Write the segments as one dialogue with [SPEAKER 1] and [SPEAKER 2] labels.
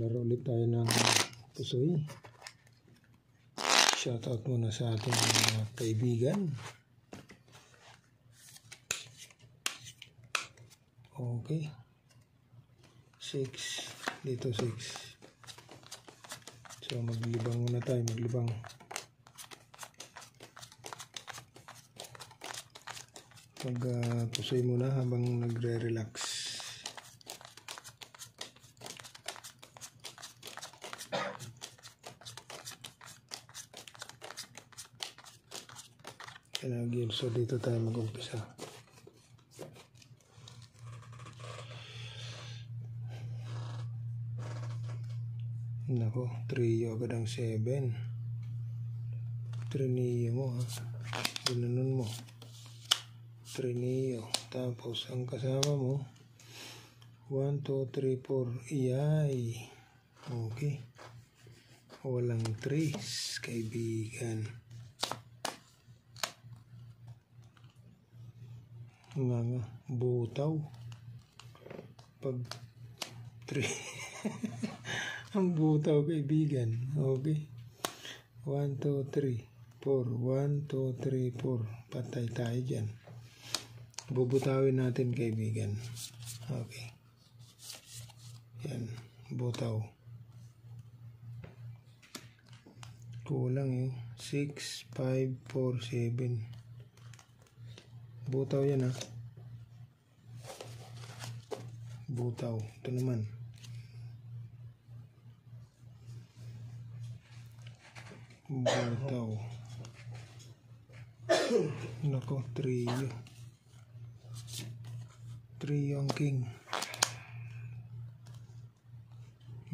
[SPEAKER 1] Laro ulit tayo ng pusoy. Shoutout muna sa ating mga kaibigan. Okay. 6. Dito 6. So maglibang muna tayo. Maglibang. Pusoy muna habang nagre-relax. So dito tayo mag-umpisa. Nako, trio agad ang 7. Trineo mo ha. Ginanon mo. Trineo. Tapos ang kasama mo 1, 2, 3, 4. Iyay. Okay. Walang 3, kaibigan. Mga butaw. Pag 3. Ang butaw, kaibigan. Okay. 1, 2, 3, 4. 1, 2, 3, 4. Patay tayo dyan. Bubutawin natin, kaibigan. Okay. Yan. Butaw. Kulang yun. 6, 5, 4, 7. Butaw yan ha. Butaw. Ito naman. Butaw. Nako, trio. Trio ang king.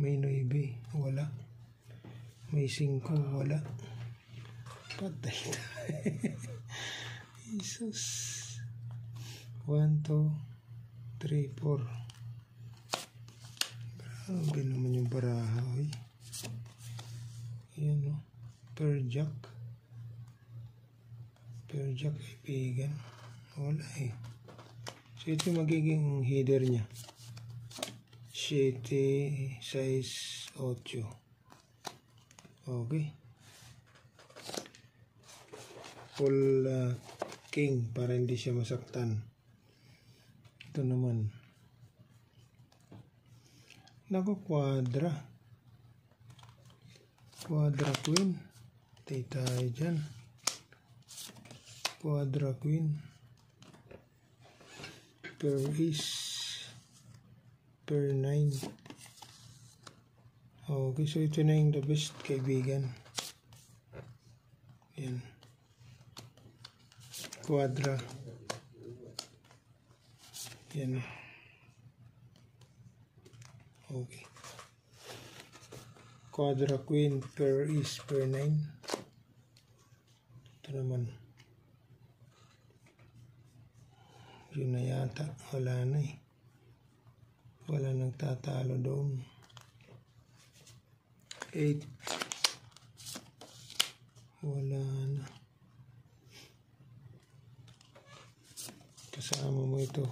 [SPEAKER 1] May 9. Wala. May 5. Wala. Patay tayo. Jesus. 1, 2, 3, 4. Grabe naman yung baraha. Yan o. Per jack. Per jack, kaibigan. Wala eh. So ito yung magiging header nya. 7, 6, 8. Okay. Full king para hindi siya masaktan. Ito naman. Nako, quadra. Quadra queen. Tay tayo dyan. Quadra queen. Per ace. Per 9. Okay, so ito na yung the best, kaibigan. Yan. Quadra. Yan. Okay. Quadra queen per is per 9. Ito naman. Yun na yata. Wala na eh. Wala nang tatalo doon. 8. Wala na. Kasama mo ito.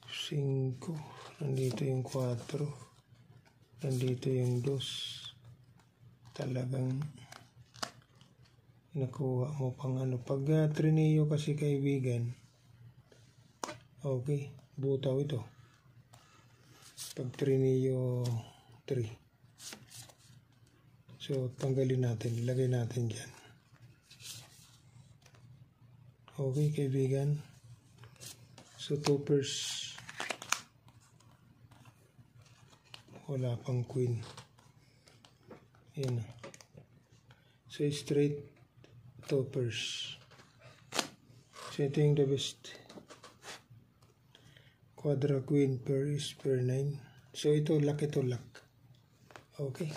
[SPEAKER 1] 5. Nandito yung 4. Nandito yung 2. Talagang nakuha mo pang ano. Pag trineo kasi, kaibigan. Okay. Butaw ito. Pag trineo 3. So, tanggalin natin. Ilagay natin dyan. Okay, kaibigan. So, 2 pairs. Wala pang queen. Yan. So, straight 2 pairs. So, ito yung the best. Quadra queen per is per 9. So, ito luck, ito luck. Okay.